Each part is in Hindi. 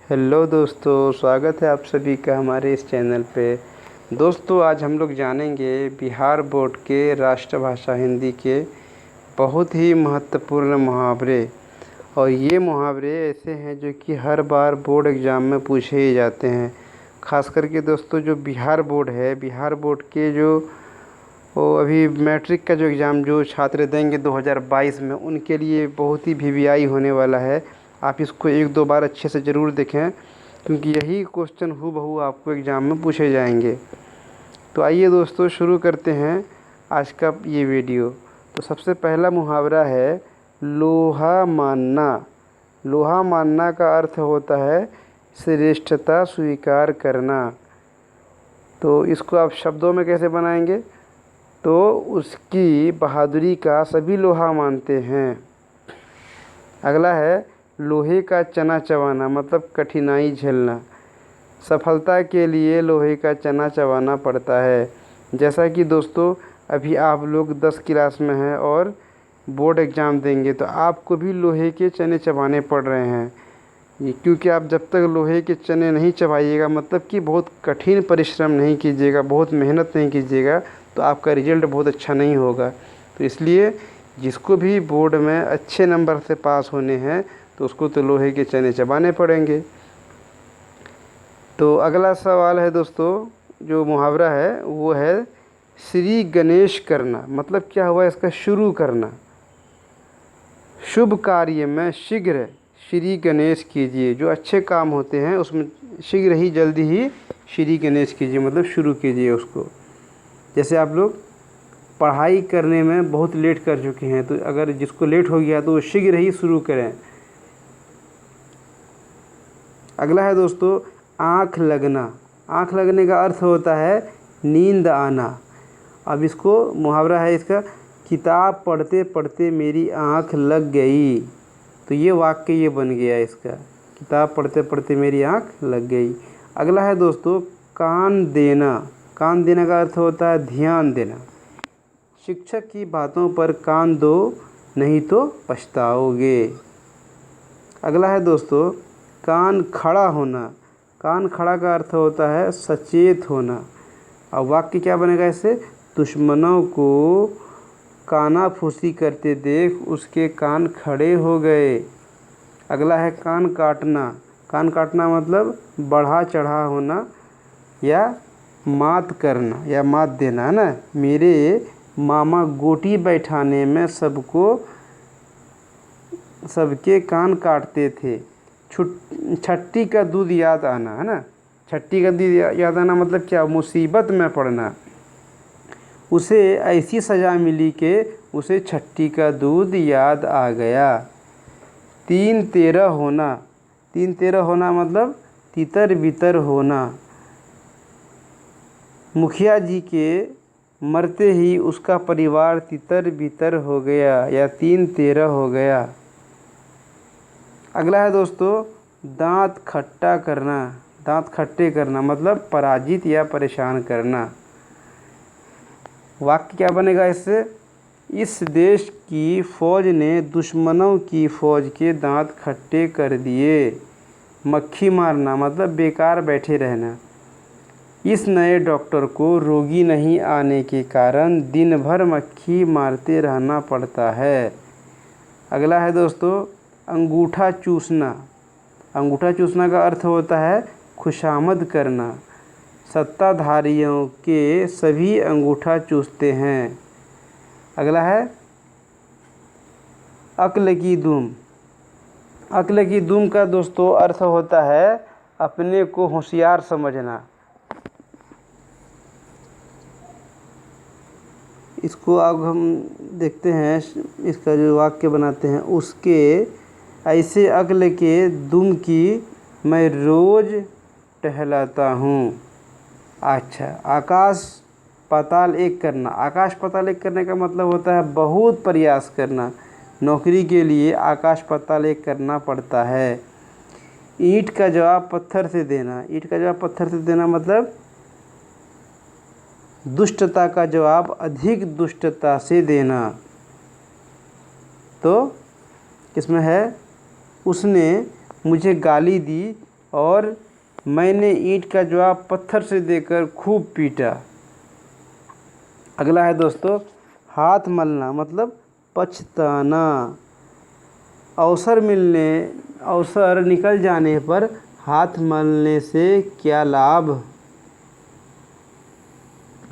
हेलो दोस्तों, स्वागत है आप सभी का हमारे इस चैनल पे। दोस्तों, आज हम लोग जानेंगे बिहार बोर्ड के राष्ट्रभाषा हिंदी के बहुत ही महत्वपूर्ण मुहावरे। और ये मुहावरे ऐसे हैं जो कि हर बार बोर्ड एग्ज़ाम में पूछे ही जाते हैं। ख़ास करके दोस्तों, जो बिहार बोर्ड है, बिहार बोर्ड के जो वो अभी मैट्रिक का जो एग्ज़ाम जो छात्र देंगे 2022 में, उनके लिए बहुत ही वीवीआई होने वाला है। आप इसको एक दो बार अच्छे से ज़रूर देखें, क्योंकि यही क्वेश्चन हूबहू आपको एग्ज़ाम में पूछे जाएंगे। तो आइए दोस्तों, शुरू करते हैं आज का ये वीडियो। तो सबसे पहला मुहावरा है लोहा मानना। लोहा मानना का अर्थ होता है श्रेष्ठता स्वीकार करना। तो इसको आप शब्दों में कैसे बनाएंगे? तो उसकी बहादुरी का सभी लोहा मानते हैं। अगला है लोहे का चना चबाना, मतलब कठिनाई झेलना। सफलता के लिए लोहे का चना चबाना पड़ता है। जैसा कि दोस्तों, अभी आप लोग 10 क्लास में हैं और बोर्ड एग्ज़ाम देंगे, तो आपको भी लोहे के चने चबाने पड़ रहे हैं। क्योंकि आप जब तक लोहे के चने नहीं चबाइएगा, मतलब कि बहुत कठिन परिश्रम नहीं कीजिएगा, बहुत मेहनत नहीं कीजिएगा, तो आपका रिज़ल्ट बहुत अच्छा नहीं होगा। तो इसलिए जिसको भी बोर्ड में अच्छे नंबर से पास होने हैं, तो उसको तो लोहे के चने चबाने पड़ेंगे। तो अगला सवाल है दोस्तों, जो मुहावरा है वो है श्री गणेश करना। मतलब क्या हुआ इसका? शुरू करना। शुभ कार्य में शीघ्र श्री गणेश कीजिए। जो अच्छे काम होते हैं उसमें शीघ्र ही, जल्दी ही श्री गणेश कीजिए, मतलब शुरू कीजिए उसको। जैसे आप लोग पढ़ाई करने में बहुत लेट कर चुके हैं, तो अगर जिसको लेट हो गया तो वो शीघ्र ही शुरू करें। अगला है दोस्तों आँख लगना। आँख लगने का अर्थ होता है नींद आना। अब इसको मुहावरा है इसका, किताब पढ़ते पढ़ते मेरी आँख लग गई। तो ये वाक्य ये बन गया इसका, किताब पढ़ते पढ़ते मेरी आँख लग गई। अगला है दोस्तों कान देना। कान देने का अर्थ होता है ध्यान देना। शिक्षक की बातों पर कान दो, नहीं तो पछताओगे। अगला है दोस्तों कान खड़ा होना। कान खड़ा का अर्थ होता है सचेत होना। अब वाक्य क्या बनेगा इससे? दुश्मनों को कानाफूसी करते देख उसके कान खड़े हो गए। अगला है कान काटना। कान काटना मतलब बढ़ा चढ़ा होना या मात करना या मात देना, है ना। मेरे मामा गोटी बैठाने में सबके कान काटते थे। छट्टी का दूध याद आना, है ना। छट्टी का दूध याद आना मतलब क्या? मुसीबत में पड़ना। उसे ऐसी सज़ा मिली कि उसे छट्टी का दूध याद आ गया। 3-13 होना। 3-13 होना मतलब तितर बितर होना। मुखिया जी के मरते ही उसका परिवार तितर बितर हो गया या 3-13 हो गया। अगला है दोस्तों दांत खट्टा करना। दांत खट्टे करना मतलब पराजित या परेशान करना। वाक्य क्या बनेगा इससे? इस देश की फ़ौज ने दुश्मनों की फ़ौज के दांत खट्टे कर दिए। मक्खी मारना मतलब बेकार बैठे रहना। इस नए डॉक्टर को रोगी नहीं आने के कारण दिन भर मक्खी मारते रहना पड़ता है। अगला है दोस्तों अंगूठा चूसना। अंगूठा चूसना का अर्थ होता है खुशामद करना। सत्ताधारियों के सभी अंगूठा चूसते हैं। अगला है अक्ल की दुम। अक्ल की दुम का दोस्तों अर्थ होता है अपने को होशियार समझना। इसको अब हम देखते हैं, इसका जो वाक्य बनाते हैं, उसके ऐसे अक्ल के दुम की मैं रोज़ टहलाता हूँ। अच्छा, आकाश पाताल एक करना। आकाश पाताल एक करने का मतलब होता है बहुत प्रयास करना। नौकरी के लिए आकाश पाताल एक करना पड़ता है। ईंट का जवाब पत्थर से देना। ईंट का जवाब पत्थर से देना मतलब दुष्टता का जवाब अधिक दुष्टता से देना। तो इसमें है उसने मुझे गाली दी और मैंने ईंट का जवाब पत्थर से देकर खूब पीटा। अगला है दोस्तों हाथ मलना मतलब पछताना। अवसर निकल जाने पर हाथ मलने से क्या लाभ।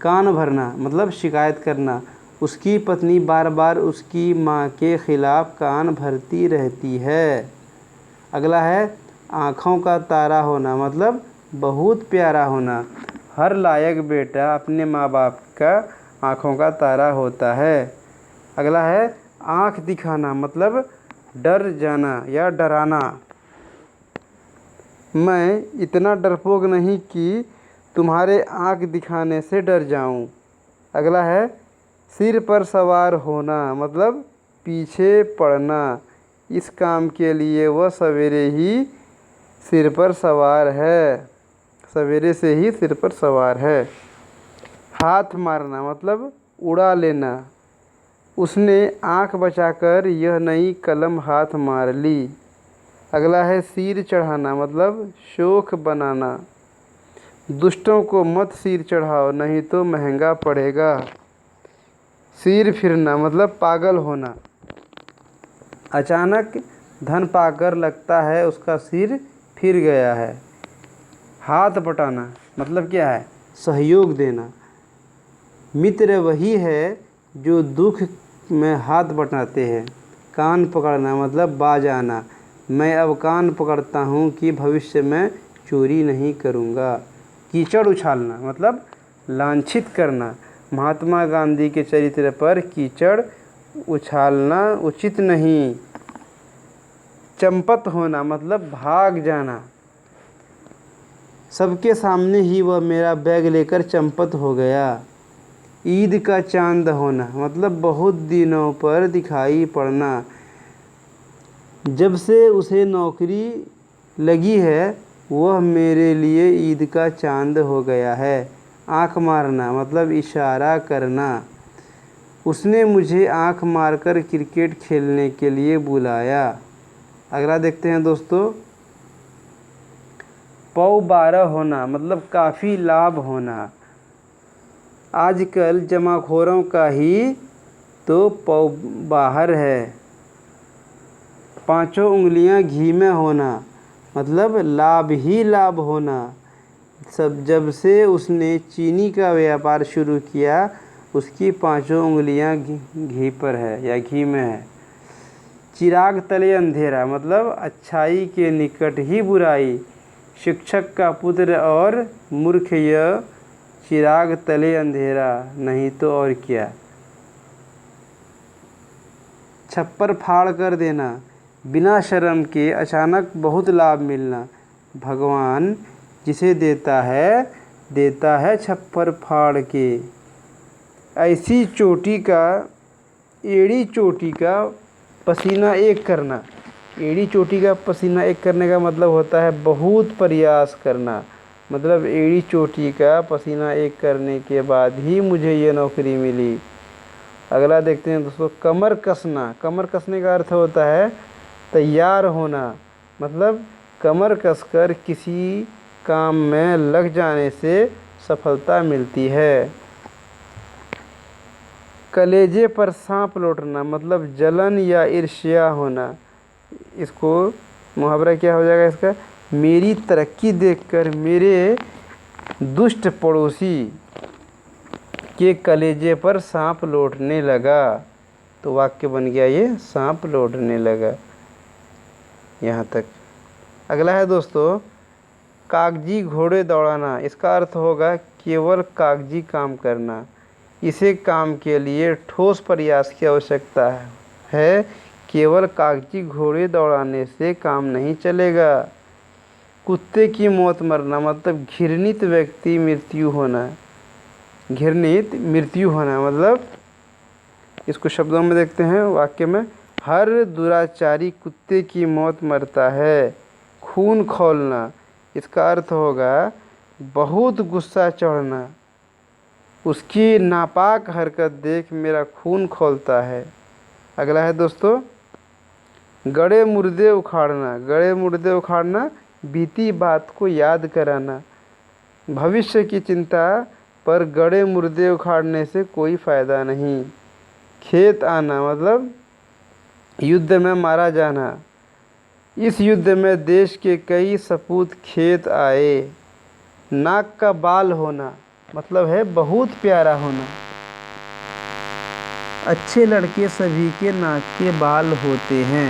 कान भरना मतलब शिकायत करना। उसकी पत्नी बार बार उसकी माँ के खिलाफ कान भरती रहती है। अगला है आँखों का तारा होना मतलब बहुत प्यारा होना। हर लायक बेटा अपने माँ बाप का आँखों का तारा होता है। अगला है आँख दिखाना मतलब डर जाना या डराना। मैं इतना डरपोक नहीं कि तुम्हारे आँख दिखाने से डर जाऊं। अगला है सिर पर सवार होना मतलब पीछे पड़ना। इस काम के लिए वह सवेरे ही सिर पर सवार है, सवेरे से ही सिर पर सवार है। हाथ मारना मतलब उड़ा लेना। उसने आँख बचाकर यह नई कलम हाथ मार ली। अगला है सिर चढ़ाना मतलब शोख बनाना। दुष्टों को मत सिर चढ़ाओ नहीं तो महंगा पड़ेगा। सिर फिरना मतलब पागल होना। अचानक धन पाकर लगता है उसका सिर फिर गया है। हाथ बटाना मतलब क्या है सहयोग देना। मित्र वही है जो दुख में हाथ बटाते हैं। कान पकड़ना मतलब बाज आना। मैं अब कान पकड़ता हूँ कि भविष्य में चोरी नहीं करूँगा। कीचड़ उछालना मतलब लांछित करना। महात्मा गांधी के चरित्र पर कीचड़ उछालना उचित नहीं। चंपत होना मतलब भाग जाना। सबके सामने ही वह मेरा बैग लेकर चंपत हो गया। ईद का चांद होना मतलब बहुत दिनों पर दिखाई पड़ना। जब से उसे नौकरी लगी है वह मेरे लिए ईद का चांद हो गया है। आँख मारना मतलब इशारा करना। उसने मुझे आँख मारकर क्रिकेट खेलने के लिए बुलाया। अगला देखते हैं दोस्तों पौ 12 होना मतलब काफ़ी लाभ होना। आजकल जमाखोरों का ही तो पौ बाहर है। पांचों उंगलियां घी में होना मतलब लाभ ही लाभ होना। जब से उसने चीनी का व्यापार शुरू किया उसकी पांचों उंगलियां घी पर है या घी में है। चिराग तले अंधेरा मतलब अच्छाई के निकट ही बुराई। शिक्षक का पुत्र और मूर्ख यह चिराग तले अंधेरा नहीं तो और क्या। छप्पर फाड़ कर देना बिना शर्म के अचानक बहुत लाभ मिलना। भगवान जिसे देता है छप्पर फाड़ के। ऐसी चोटी का एड़ी चोटी का पसीना एक करना। एड़ी चोटी का पसीना एक करने का मतलब होता है बहुत प्रयास करना। मतलब एड़ी चोटी का पसीना एक करने के बाद ही मुझे ये नौकरी मिली। अगला देखते हैं दोस्तों कमर कसना। कमर कसने का अर्थ होता है तैयार होना। मतलब कमर कसकर किसी काम में लग जाने से सफलता मिलती है। कलेजे पर सांप लौटना मतलब जलन या ईर्ष्या होना। इसको मुहावरा क्या हो जाएगा इसका मेरी तरक्की देखकर मेरे दुष्ट पड़ोसी के कलेजे पर सांप लौटने लगा। तो वाक्य बन गया ये सांप लौटने लगा यहाँ तक। अगला है दोस्तों कागजी घोड़े दौड़ाना। इसका अर्थ होगा केवल कागजी काम करना। इसे काम के लिए ठोस प्रयास की आवश्यकता है। केवल कागजी घोड़े दौड़ाने से काम नहीं चलेगा। कुत्ते की मौत मरना मतलब घृणित व्यक्ति मृत्यु होना। घृणित मृत्यु होना मतलब इसको शब्दों में देखते हैं वाक्य में हर दुराचारी कुत्ते की मौत मरता है। खून खौलना इसका अर्थ होगा बहुत गुस्सा चढ़ना। उसकी नापाक हरकत देख मेरा खून खौलता है। अगला है दोस्तों गड़े मुर्दे उखाड़ना। गड़े मुर्दे उखाड़ना बीती बात को याद कराना, भविष्य की चिंता पर गड़े मुर्दे उखाड़ने से कोई फ़ायदा नहीं। खेत आना मतलब युद्ध में मारा जाना, इस युद्ध में देश के कई सपूत खेत आए। नाक का बाल होना मतलब है बहुत प्यारा होना, अच्छे लड़के सभी के नाक के बाल होते हैं।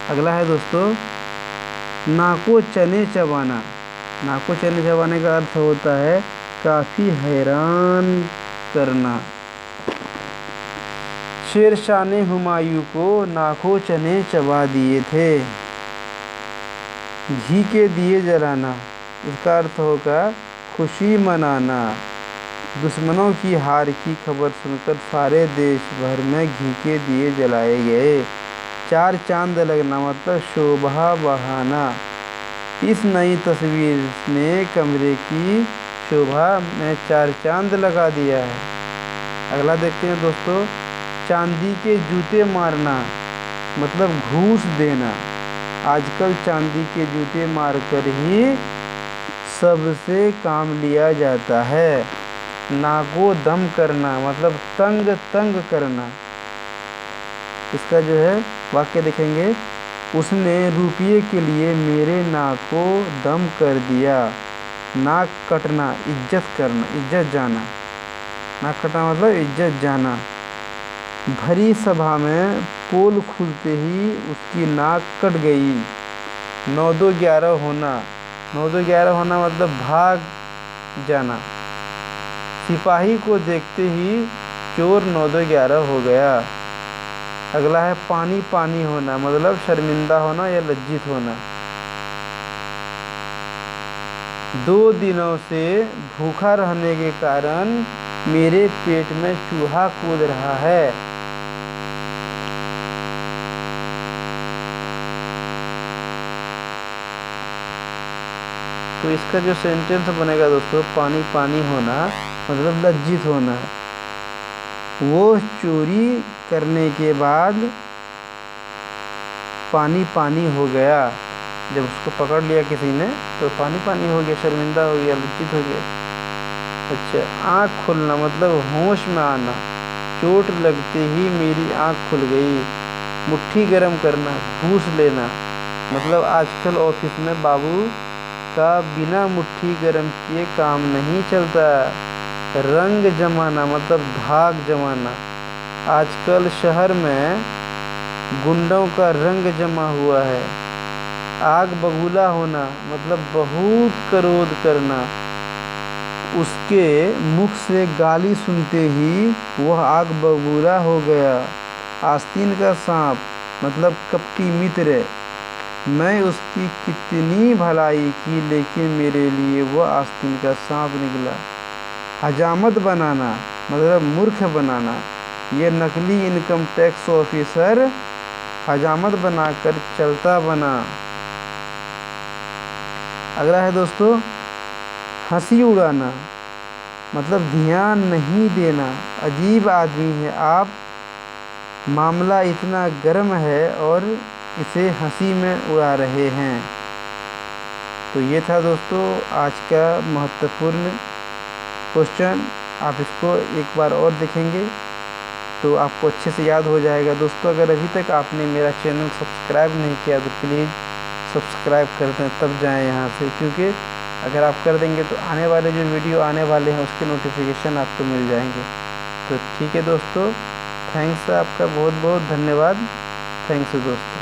अगला है दोस्तों नाको चने चबाना। नाको चने चबाने का अर्थ होता है काफ़ी हैरान करना। शेरशाह ने हुमायूं को नाको चने चबा दिए थे। घी के दिए जलाना, इसका अर्थ होगा खुशी मनाना। दुश्मनों की हार की खबर सुनकर सारे देश भर में घी के दिए जलाए गए। चार चांद लगना मतलब शोभा बढ़ाना। इस नई तस्वीर ने कमरे की शोभा में चार चांद लगा दिया है। अगला देखते हैं दोस्तों चांदी के जूते मारना मतलब घूस देना। आजकल चांदी के जूते मारकर ही सबसे काम लिया जाता है। नागो दम करना मतलब तंग तंग करना। इसका जो है वाक्य देखेंगे, उसने रुपये के लिए मेरे नाक को दम कर दिया। नाक कटना इज्जत करना, इज्जत जाना। नाक कटना मतलब इज्जत जाना। भरी सभा में पोल खुलते ही उसकी नाक कट गई। 9-2-11 होना, 9-2-11 होना मतलब भाग जाना। सिपाही को देखते ही चोर 9-2-11 हो गया। अगला है पानी पानी होना मतलब शर्मिंदा होना या लज्जित होना। 2 दिनों से भूखा रहने के कारण मेरे पेट में चूहा कूद रहा है। तो इसका जो सेंटेंस बनेगा दोस्तों पानी पानी होना मतलब लज्जित होना। वो चोरी करने के बाद पानी पानी हो गया। जब उसको पकड़ लिया किसी ने तो पानी पानी हो गया, शर्मिंदा हो गया, लज्जित हो गया। अच्छा आँख खुलना मतलब होश में आना। चोट लगते ही मेरी आँख खुल गई। मुट्ठी गरम करना, घूस लेना मतलब आजकल ऑफिस में बाबू का बिना मुट्ठी गरम किए काम नहीं चलता। रंग जमाना मतलब धाक जमाना। आजकल शहर में गुंडों का रंग जमा हुआ है। आग बबूला होना मतलब बहुत क्रोध करना। उसके मुख से गाली सुनते ही वह आग बबूला हो गया। आस्तीन का सांप मतलब कपटी मित्र। मैं उसकी कितनी भलाई की लेकिन मेरे लिए वो आस्तीन का सांप निकला। हजामत बनाना मतलब मूर्ख बनाना। ये नकली इनकम टैक्स ऑफिसर हजामत बनाकर चलता बना। अगला है दोस्तों हंसी उड़ाना मतलब ध्यान नहीं देना। अजीब आदमी है आप, मामला इतना गर्म है और इसे हंसी में उड़ा रहे हैं। तो ये था दोस्तों आज का महत्वपूर्ण क्वेश्चन। आप इसको एक बार और देखेंगे तो आपको अच्छे से याद हो जाएगा। दोस्तों अगर अभी तक आपने मेरा चैनल सब्सक्राइब नहीं किया तो प्लीज़ सब्सक्राइब कर दें, तब जाएं यहाँ से, क्योंकि अगर आप कर देंगे तो आने वाले जो वीडियो आने वाले हैं उसके नोटिफिकेशन आपको मिल जाएंगे। तो ठीक है दोस्तों, थैंक्स, आपका बहुत बहुत धन्यवाद। थैंक्स दोस्तों।